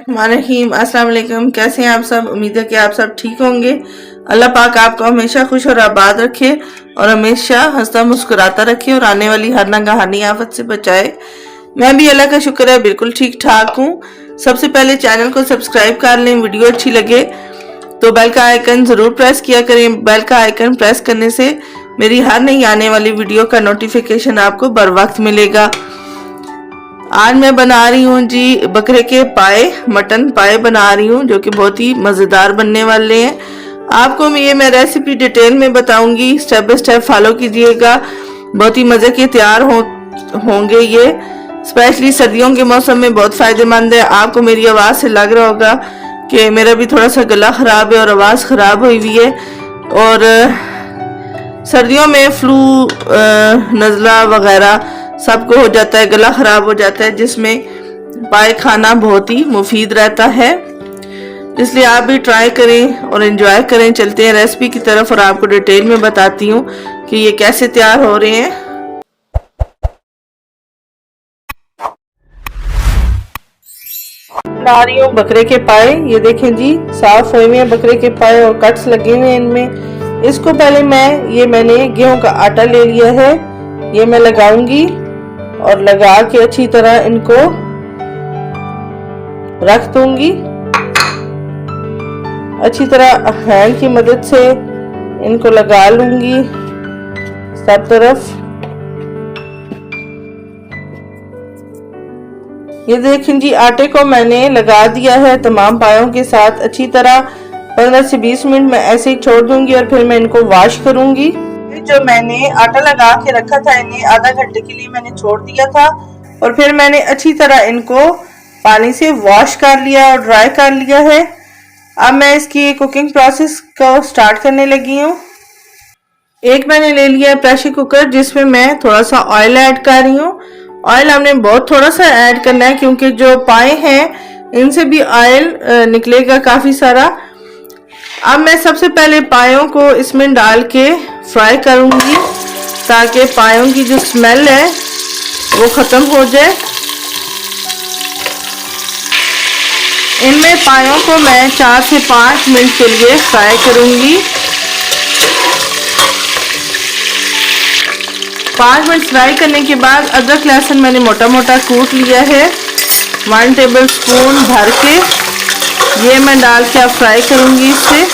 रहीम अस्सलाम वालेकुम। कैसे हैं आप सब? उम्मीद है कि आप सब ठीक होंगे। अल्लाह पाक आपको हमेशा खुश और आबाद रखे और हमेशा हंसता मुस्कुराता रखे और आने वाली हर नंगाहानी आफत से बचाए। मैं भी अल्लाह का शुक्र है बिल्कुल ठीक ठाक हूँ। सबसे पहले चैनल को सब्सक्राइब कर लें। वीडियो अच्छी लगे तो बेल का आइकन ज़रूर प्रेस किया करें। बेल का आइकन प्रेस करने से मेरी हर नई आने वाली वीडियो का नोटिफिकेशन आपको बर वक्त मिलेगा। आज मैं बना रही हूँ जी बकरे के पाए, मटन पाए बना रही हूँ जो कि बहुत ही मज़ेदार बनने वाले हैं। आपको मैं रेसिपी डिटेल में बताऊंगी, स्टेप बाय स्टेप फॉलो कीजिएगा। बहुत ही मज़े के तैयार होंगे ये, स्पेशली सर्दियों के मौसम में बहुत फ़ायदेमंद है। आपको मेरी आवाज़ से लग रहा होगा कि मेरा भी थोड़ा सा गला ख़राब है और आवाज़ ख़राब हुई हुई है। और सर्दियों में फ्लू, नज़ला वगैरह सबको हो जाता है, गला ख़राब हो जाता है, जिसमें पाए खाना बहुत ही मुफीद रहता है। इसलिए आप भी ट्राई करें और एंजॉय करें। चलते हैं रेसिपी की तरफ और आपको डिटेल में बताती हूँ कि ये कैसे तैयार हो रहे हैं। बना रही हूँ बकरे के पाए। ये देखें जी, साफ हुए हुए हैं बकरे के पाए और कट्स लगे हुए हैं इनमें। इसको पहले मैंने गेहूं का आटा ले लिया है, ये मैं लगाऊंगी और लगा के अच्छी तरह इनको रख दूंगी। अच्छी तरह हैंड की मदद से इनको लगा लूंगी सब तरफ। ये देखें जी, आटे को मैंने लगा दिया है तमाम पायों के साथ। अच्छी तरह 15 से 20 मिनट मैं ऐसे ही छोड़ दूंगी और फिर मैं इनको वॉश करूंगी। जो मैंने आटा लगा के रखा था इन्हें आधा घंटे के लिए मैंने छोड़ दिया था और फिर मैंने अच्छी तरह इनको पानी से वॉश कर लिया और ड्राई कर लिया है। अब मैं इसकी कुकिंग प्रोसेस को स्टार्ट करने लगी हूँ। एक मैंने ले लिया है प्रेशर कुकर, जिसमें मैं थोड़ा सा ऑयल ऐड कर रही हूँ। ऑयल हमने बहुत थोड़ा सा ऐड करना है क्योंकि जो पाए हैं इनसे भी ऑयल निकलेगा काफ़ी सारा। अब मैं सबसे पहले पायों को इसमें डाल के फ्राई करूंगी ताकि पायों की जो स्मेल है वो ख़त्म हो जाए। इनमें पायों को मैं 4 से 5 मिनट के लिए फ्राई करूंगी। 5 मिनट फ्राई करने के बाद अदरक लहसुन मैंने मोटा मोटा कूट लिया है 1 टेबल स्पून भर के, ये मैं डाल के अब फ्राई करूंगी इससे।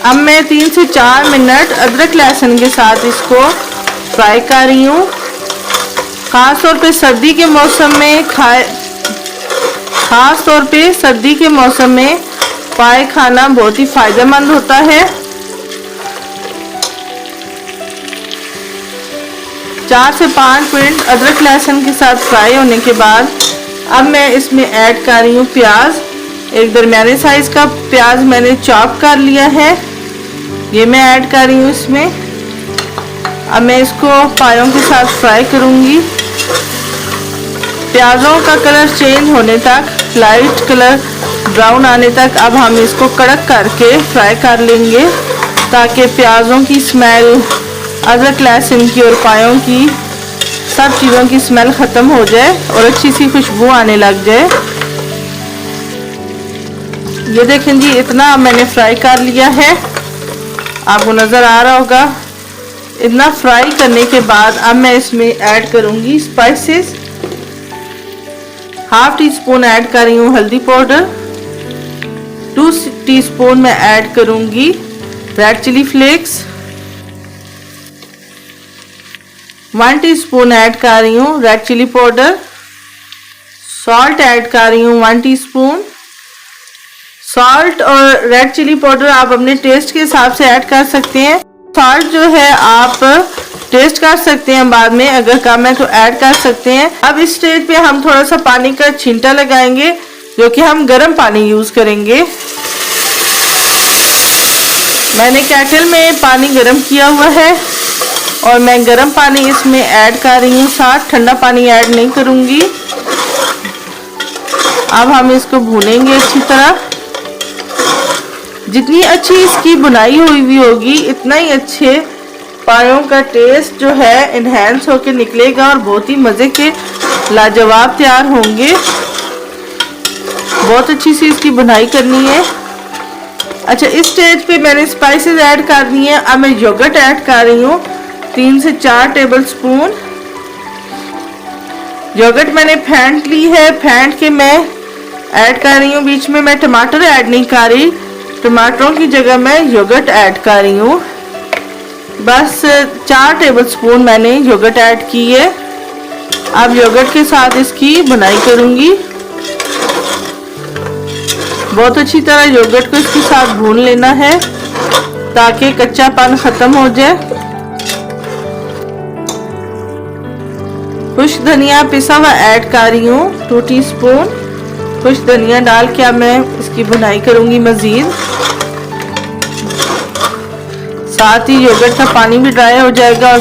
अब मैं 3 से 4 मिनट अदरक लहसुन के साथ इसको फ्राई कर रही हूँ। ख़ास तौर पे सर्दी के मौसम में पाए खाना बहुत ही फ़ायदेमंद होता है। 4 से 5 मिनट अदरक लहसुन के साथ फ्राई होने के बाद अब मैं इसमें ऐड कर रही हूँ प्याज। एक दरमियाने साइज का प्याज मैंने चॉप कर लिया है, ये मैं ऐड कर रही हूँ इसमें। अब मैं इसको पायों के साथ फ्राई करूँगी। प्याज़ों का कलर चेंज होने तक, लाइट कलर ब्राउन आने तक अब हम इसको कड़क करके फ्राई कर लेंगे ताकि प्याज़ों की स्मेल, अदरक लहसुन की और पायों की सब चीज़ों की स्मेल ख़त्म हो जाए और अच्छी सी खुशबू आने लग जाए। ये देखें जी, इतना मैंने फ्राई कर लिया है, आपको नज़र आ रहा होगा। इतना फ्राई करने के बाद अब मैं इसमें ऐड करूँगी स्पाइसेस। 1/2 टीस्पून ऐड कर रही हूँ हल्दी पाउडर। 2 टीस्पून मैं ऐड करूँगी red chilli flakes. 1 teaspoon add कर रही हूँ red chilli powder. Salt add कर रही हूँ 1 टीस्पून। सॉल्ट और रेड चिली पाउडर आप अपने टेस्ट के हिसाब से ऐड कर सकते हैं। सॉल्ट जो है आप टेस्ट कर सकते हैं, बाद में अगर कम है तो ऐड कर सकते हैं। अब इस स्टेज पे हम थोड़ा सा पानी का छींटा लगाएंगे जो कि हम गर्म पानी यूज़ करेंगे। मैंने केटल में पानी गर्म किया हुआ है और मैं गर्म पानी इसमें ऐड कर रही हूँ, साथ ठंडा पानी ऐड नहीं करूँगी। अब हम इसको भूनेंगे अच्छी तरह। जितनी अच्छी इसकी बुनाई हुई होगी इतना ही अच्छे पायों का टेस्ट जो है इन्हेंस होकर निकलेगा और बहुत ही मज़े के लाजवाब तैयार होंगे। बहुत अच्छी सी इसकी बुनाई करनी है। अच्छा, इस स्टेज पे मैंने स्पाइसेस ऐड कर दी हैं। अब मैं योगर्ट ऐड कर रही हूँ 3 से 4 टेबल स्पून। योगर्ट मैंने फेंट ली है, फेंट के मैं ऐड कर रही हूँ। बीच में मैं टमाटर ऐड नहीं कर रही, टमाटरों की जगह मैं योगर्ट ऐड कर रही हूँ। बस 4 टेबल स्पून मैंने योगर्ट ऐड की है। अब योगर्ट के साथ इसकी बुनाई करूँगी। बहुत अच्छी तरह योगर्ट को इसके साथ भून लेना है ताकि कच्चापन खत्म हो जाए। खुश धनिया पिसा हुआ ऐड कर रही हूँ 2 टीस्पून। खुश धनिया डाल के अब मैं इसकी बुनाई करूंगी मजीद। साथ ही योगर्ट का पानी भी ड्राई हो जाएगा और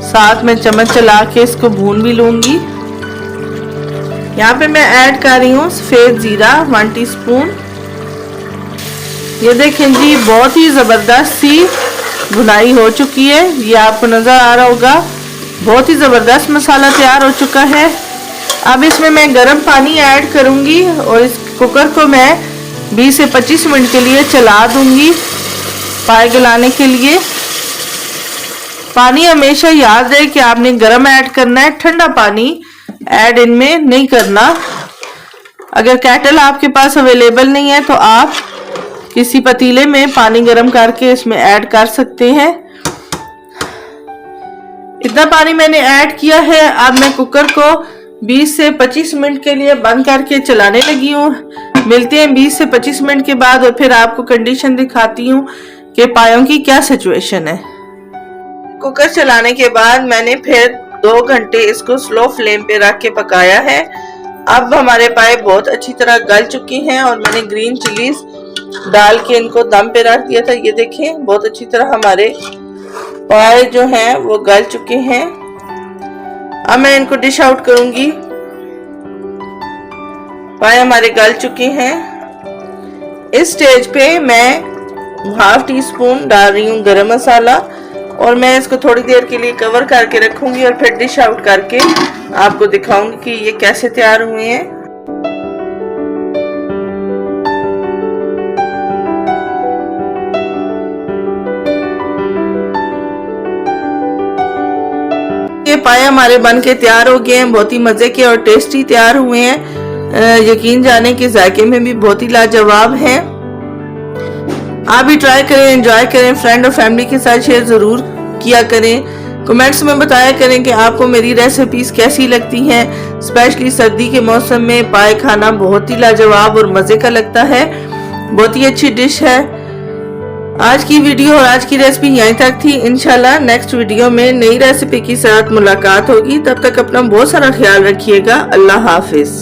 साथ में चम्मच चला के इसको भून भी लूंगी। यहाँ पे मैं ऐड कर रही हूँ सफ़ेद ज़ीरा 1 टीस्पून। ये देखें जी, बहुत ही ज़बरदस्त सी भुनाई हो चुकी है। ये आपको नज़र आ रहा होगा, बहुत ही ज़बरदस्त मसाला तैयार हो चुका है। अब इसमें मैं गर्म पानी ऐड करूँगी और इस कुकर को मैं 20 से 25 मिनट के लिए चला दूँगी पाए गलाने के लिए। पानी हमेशा याद रहे कि आपने गर्म ऐड करना है, ठंडा पानी ऐड इनमें नहीं करना। अगर केटल आपके पास अवेलेबल नहीं है तो आप किसी पतीले में पानी गर्म करके इसमें ऐड कर सकते हैं। इतना पानी मैंने ऐड किया है। अब मैं कुकर को 20 से 25 मिनट के लिए बंद करके चलाने लगी हूँ। मिलते हैं 20 से 25 मिनट के बाद और फिर आपको कंडीशन दिखाती हूँ कि पायों की क्या सिचुएशन है। कुकर चलाने के बाद मैंने फिर 2 घंटे इसको स्लो फ्लेम पे रख के पकाया है। अब हमारे पाए बहुत अच्छी तरह गल चुके हैं और मैंने ग्रीन चिलीज डाल के इनको दम पे रख दिया था। ये देखें, बहुत अच्छी तरह हमारे पाए जो हैं वो गल चुके हैं। अब मैं इनको डिश आउट करूंगी। पाए हमारे गल चुके हैं। इस स्टेज पे मैं 1/2 टीस्पून डाल रही हूँ गरम मसाला और मैं इसको थोड़ी देर के लिए कवर करके रखूंगी और फिर डिश आउट करके आपको दिखाऊंगी कि ये कैसे तैयार हुए हैं। ये पाए हमारे बन के तैयार हो गए हैं। बहुत ही मजे के और टेस्टी तैयार हुए हैं। यकीन जाने के जायके में भी बहुत ही लाजवाब हैं। आप भी ट्राई करें, एंजॉय करें, फ्रेंड और फैमिली के साथ शेयर जरूर किया करें। कमेंट्स में बताया करें कि आपको मेरी रेसिपीज कैसी लगती हैं। स्पेशली सर्दी के मौसम में पाए खाना बहुत ही लाजवाब और मज़े का लगता है। बहुत ही अच्छी डिश है। आज की वीडियो और आज की रेसिपी यहीं तक थी। इंशाल्लाह नेक्स्ट वीडियो में नई रेसिपी के साथ मुलाकात होगी। तब तक अपना बहुत सारा ख्याल रखिएगा। अल्लाह हाफिज।